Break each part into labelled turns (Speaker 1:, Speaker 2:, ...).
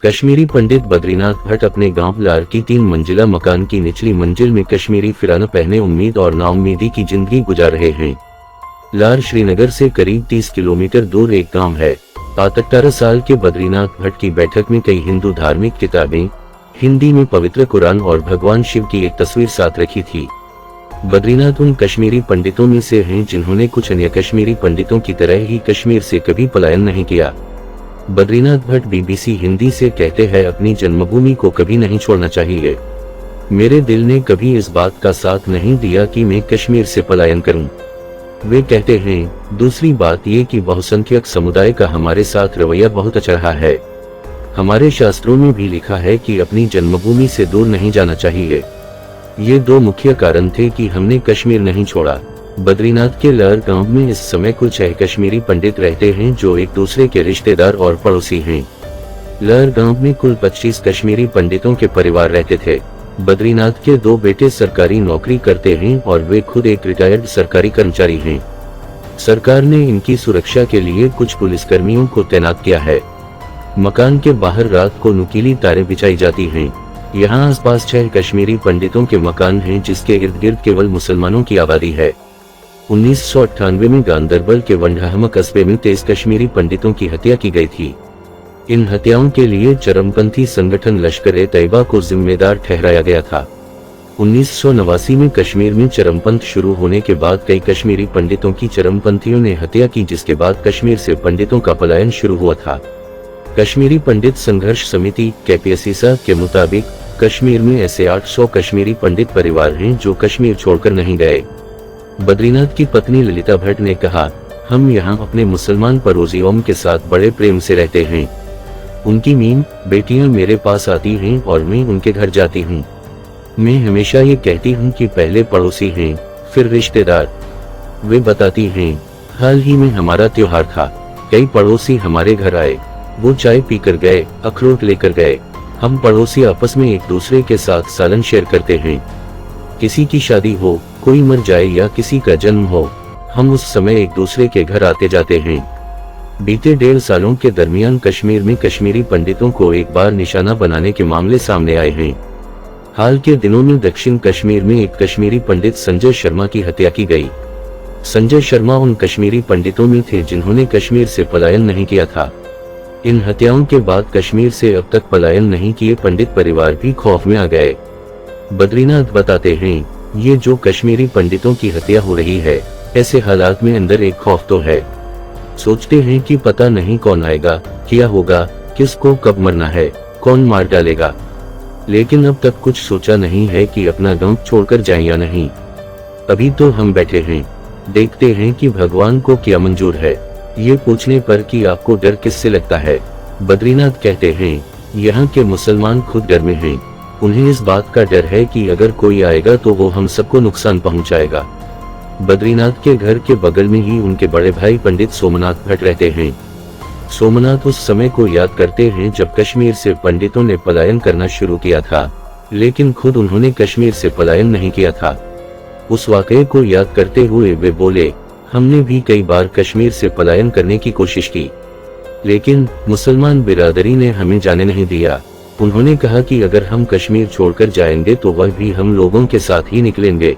Speaker 1: कश्मीरी पंडित बद्रीनाथ भट्ट अपने गांव लार की 3 मंजिला मकान की निचली मंजिल में कश्मीरी फिराना पहने उम्मीद और नाउम्मीदी की जिंदगी गुजार रहे हैं। लार श्रीनगर से करीब 30 किलोमीटर दूर एक गांव है। 18 साल के बद्रीनाथ भट्ट की बैठक में कई हिंदू धार्मिक किताबें, हिंदी में पवित्र कुरान और भगवान शिव की एक तस्वीर साथ रखी थी। बद्रीनाथ उन कश्मीरी पंडितों में से हैं जिन्होंने कुछ अन्य कश्मीरी पंडितों की तरह ही कश्मीर से कभी पलायन नहीं किया। बद्रीनाथ भट्ट BBC हिंदी से कहते हैं, अपनी जन्मभूमि को कभी नहीं छोड़ना चाहिए। मेरे दिल ने कभी इस बात का साथ नहीं दिया कि मैं कश्मीर से पलायन करूं। वे कहते हैं, दूसरी बात ये कि बहुसंख्यक समुदाय का हमारे साथ रवैया बहुत अच्छा रहा है। हमारे शास्त्रों में भी लिखा है कि अपनी जन्मभूमि से दूर नहीं जाना चाहिए। ये 2 मुख्य कारण थे कि हमने कश्मीर नहीं छोड़ा। बद्रीनाथ के लार गांव में इस समय कुल 6 कश्मीरी पंडित रहते हैं जो एक दूसरे के रिश्तेदार और पड़ोसी हैं। लार गांव में कुल 25 कश्मीरी पंडितों के परिवार रहते थे। बद्रीनाथ के 2 बेटे सरकारी नौकरी करते हैं और वे खुद एक रिटायर्ड सरकारी कर्मचारी हैं। सरकार ने इनकी सुरक्षा के लिए कुछ पुलिसकर्मियों को तैनात किया है। मकान के बाहर रात को नुकीली तारें बिछाई जाती हैं। यहाँ आसपास 6 कश्मीरी पंडितों के मकान हैं जिसके इर्द गिर्द केवल मुसलमानों की आबादी है। 1998 में गांदरबल के वंडाहमा कस्बे में 23 कश्मीरी पंडितों की हत्या की गई थी। इन हत्याओं के लिए चरमपंथी संगठन लश्कर-ए-तैयबा को जिम्मेदार ठहराया गया था। 1989 में कश्मीर में चरमपंथ शुरू होने के बाद कई कश्मीरी पंडितों की चरमपंथियों ने हत्या की, जिसके बाद कश्मीर से पंडितों का पलायन शुरू हुआ था। कश्मीरी पंडित संघर्ष समिति KPSSA के मुताबिक कश्मीर में ऐसे 800 कश्मीरी पंडित परिवार हैं जो कश्मीर छोड़कर नहीं गए। बद्रीनाथ की पत्नी ललिता भट्ट ने कहा, हम यहाँ अपने मुसलमान पड़ोसियों के साथ बड़े प्रेम से रहते हैं। उनकी 3 बेटियां मेरे पास आती हैं और मैं उनके घर जाती हूँ। मैं हमेशा ये कहती हूँ कि पहले पड़ोसी हैं, फिर रिश्तेदार। वे बताती हैं, हाल ही में हमारा त्योहार था। कई पड़ोसी हमारे घर आए। वो चाय पीकर गए, अखरोट लेकर गए। हम पड़ोसी आपस में एक दूसरे के साथ सालन शेयर करते हैं। किसी की शादी हो, कोई मर जाए या किसी का जन्म हो, हम उस समय एक दूसरे के घर आते जाते हैं। बीते 1.5 सालों के दरमियान कश्मीर में कश्मीरी पंडितों को एक बार निशाना बनाने के मामले सामने आए हैं। हाल के दिनों में दक्षिण कश्मीर में एक कश्मीरी पंडित संजय शर्मा की हत्या की गई। संजय शर्मा उन कश्मीरी पंडितों में थे जिन्होंने कश्मीर से पलायन नहीं किया था। इन हत्याओं के बाद कश्मीर से अब तक पलायन नहीं किए पंडित परिवार भी खौफ में आ गए। बद्रीनाथ बताते हैं, ये जो कश्मीरी पंडितों की हत्या हो रही है, ऐसे हालात में अंदर एक खौफ तो है। सोचते हैं कि पता नहीं कौन आएगा, क्या होगा, किसको कब मरना है, कौन मार डालेगा। लेकिन अब तक कुछ सोचा नहीं है कि अपना गांव छोड़कर जाएं या नहीं। अभी तो हम बैठे हैं, देखते हैं कि भगवान को क्या मंजूर है। ये पूछने पर कि आपको डर किससे लगता है, बद्रीनाथ कहते हैं, यहाँ के मुसलमान खुद डर में हैं। उन्हें इस बात का डर है कि अगर कोई आएगा तो वो हम सबको नुकसान पहुंचाएगा। बद्रीनाथ के घर के बगल में ही उनके बड़े भाई पंडित सोमनाथ भट्ट रहते हैं। सोमनाथ उस समय को याद करते हैं जब कश्मीर से पंडितों ने पलायन करना शुरू किया था, लेकिन खुद उन्होंने कश्मीर से पलायन नहीं किया था। उस वाकये को याद करते हुए वे बोले, हमने भी कई बार कश्मीर से पलायन करने की कोशिश की, लेकिन मुसलमान बिरादरी ने हमें जाने नहीं दिया। उन्होंने कहा कि अगर हम कश्मीर छोड़कर जाएंगे तो वह भी हम लोगों के साथ ही निकलेंगे।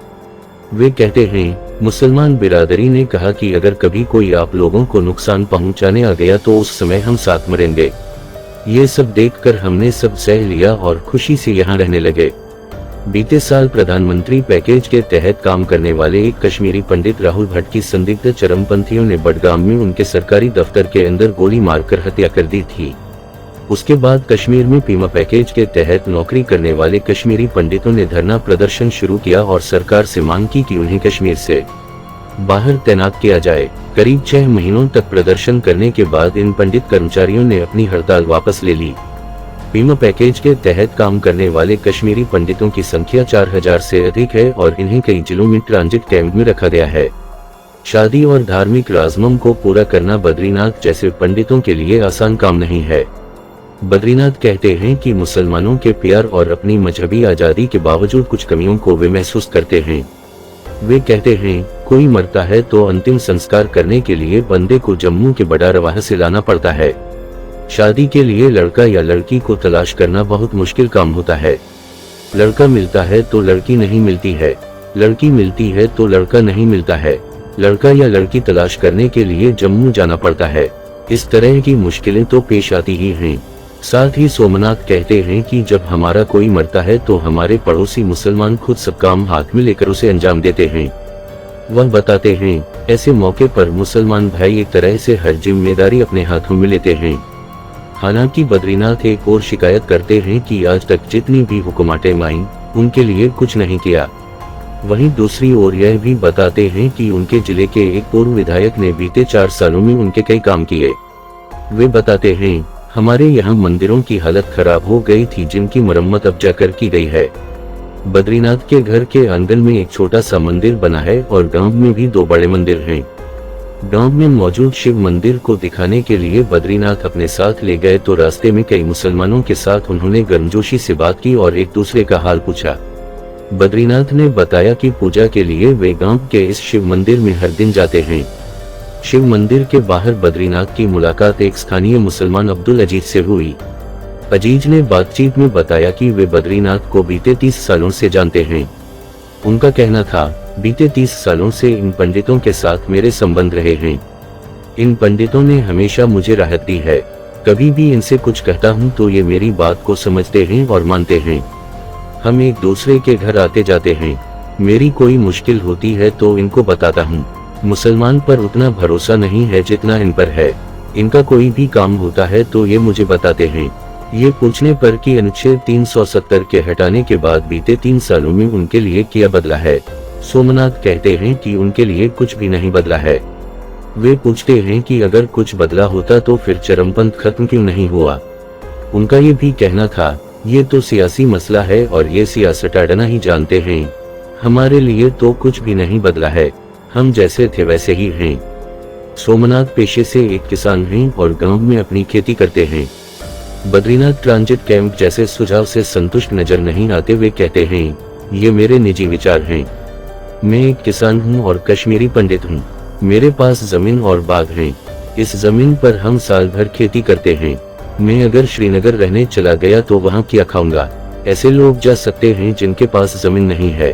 Speaker 1: वे कहते हैं, मुसलमान बिरादरी ने कहा कि अगर कभी कोई आप लोगों को नुकसान पहुंचाने आ गया तो उस समय हम साथ मरेंगे। ये सब देखकर हमने सब सह लिया और खुशी से यहाँ रहने लगे। बीते साल प्रधानमंत्री पैकेज के तहत काम करने वाले एक कश्मीरी पंडित राहुल भट्ट की संदिग्ध चरमपंथियों ने बडगाम में उनके सरकारी दफ्तर के अंदर गोली मारकर हत्या कर दी थी। उसके बाद कश्मीर में पीमा पैकेज के तहत नौकरी करने वाले कश्मीरी पंडितों ने धरना प्रदर्शन शुरू किया और सरकार से मांग की कि उन्हें कश्मीर से बाहर तैनात किया जाए। करीब 6 महीनों तक प्रदर्शन करने के बाद इन पंडित कर्मचारियों ने अपनी हड़ताल वापस ले ली। पीमा पैकेज के तहत काम करने वाले कश्मीरी पंडितों की संख्या 4000 से अधिक है और इन्हें कई जिलों में ट्रांजिट कैंप में रखा गया है। शादी और धार्मिक रस्मों को पूरा करना बद्रीनाथ जैसे पंडितों के लिए आसान काम नहीं है। बद्रीनाथ कहते हैं कि मुसलमानों के प्यार और अपनी मजहबी आजादी के बावजूद कुछ कमियों को वे महसूस करते हैं। वे कहते हैं, कोई मरता है तो अंतिम संस्कार करने के लिए बंदे को जम्मू के बड़ा रवाह से लाना पड़ता है। शादी के लिए लड़का या लड़की को तलाश करना बहुत मुश्किल काम होता है। लड़का मिलता है तो लड़की नहीं मिलती है, लड़की मिलती है तो लड़का नहीं मिलता है। लड़का या लड़की तलाश करने के लिए जम्मू जाना पड़ता है। इस तरह की मुश्किलें तो पेश आती ही हैं। साथ ही सोमनाथ कहते हैं कि जब हमारा कोई मरता है तो हमारे पड़ोसी मुसलमान खुद सब काम हाथ में लेकर उसे अंजाम देते हैं। वह बताते हैं, ऐसे मौके पर मुसलमान भाई एक तरह से हर जिम्मेदारी अपने हाथों में लेते हैं। हालांकि बद्रीनाथ एक और शिकायत करते हैं कि आज तक जितनी भी हुकूमतें आईं, उनके लिए कुछ नहीं किया। वहीं दूसरी ओर यह भी बताते हैं कि उनके जिले के एक पूर्व विधायक ने बीते 4 सालों में उनके कई काम किए। वे बताते हैं, हमारे यहाँ मंदिरों की हालत खराब हो गई थी जिनकी मरम्मत अब जाकर की गई है। बद्रीनाथ के घर के आंगन में एक छोटा सा मंदिर बना है और गांव में भी 2 बड़े मंदिर हैं। गांव में मौजूद शिव मंदिर को दिखाने के लिए बद्रीनाथ अपने साथ ले गए तो रास्ते में कई मुसलमानों के साथ उन्होंने गर्मजोशी से बात की और एक दूसरे का हाल पूछा। बद्रीनाथ ने बताया कि पूजा के लिए वे गांव के इस शिव मंदिर में हर दिन जाते हैं। शिव मंदिर के बाहर बद्रीनाथ की मुलाकात एक स्थानीय मुसलमान अब्दुल अजीज से हुई। अजीज ने बातचीत में बताया कि वे बद्रीनाथ को बीते 30 सालों से जानते हैं। उनका कहना था, बीते 30 सालों से इन पंडितों के साथ मेरे संबंध रहे हैं। इन पंडितों ने हमेशा मुझे राहत दी है। कभी भी इनसे कुछ कहता हूं तो ये मेरी बात को समझते हैं और मानते हैं। हम एक दूसरे के घर आते जाते हैं। मेरी कोई मुश्किल होती है तो इनको बताता हूँ। मुसलमान पर उतना भरोसा नहीं है जितना इन पर है। इनका कोई भी काम होता है तो ये मुझे बताते हैं। ये पूछने पर कि अनुच्छेद 370 के हटाने के बाद बीते 3 सालों में उनके लिए क्या बदला है, सोमनाथ कहते हैं कि उनके लिए कुछ भी नहीं बदला है। वे पूछते हैं कि अगर कुछ बदला होता तो फिर चरमपंथ खत्म क्यों नहीं हुआ। उनका ये भी कहना था, ये तो सियासी मसला है और ये सियासतदान ही जानते हैं। हमारे लिए तो कुछ भी नहीं बदला है, हम जैसे थे वैसे ही हैं। सोमनाथ पेशे से एक किसान हैं और गांव में अपनी खेती करते हैं। बद्रीनाथ ट्रांजिट कैंप जैसे सुझाव से संतुष्ट नजर नहीं आते। वे कहते हैं, ये मेरे निजी विचार हैं। मैं एक किसान हूँ और कश्मीरी पंडित हूँ। मेरे पास जमीन और बाग हैं। इस जमीन पर हम साल भर खेती करते हैं। मैं अगर श्रीनगर रहने चला गया तो वहाँ क्या खाऊंगा। ऐसे लोग जा सकते हैं जिनके पास जमीन नहीं है।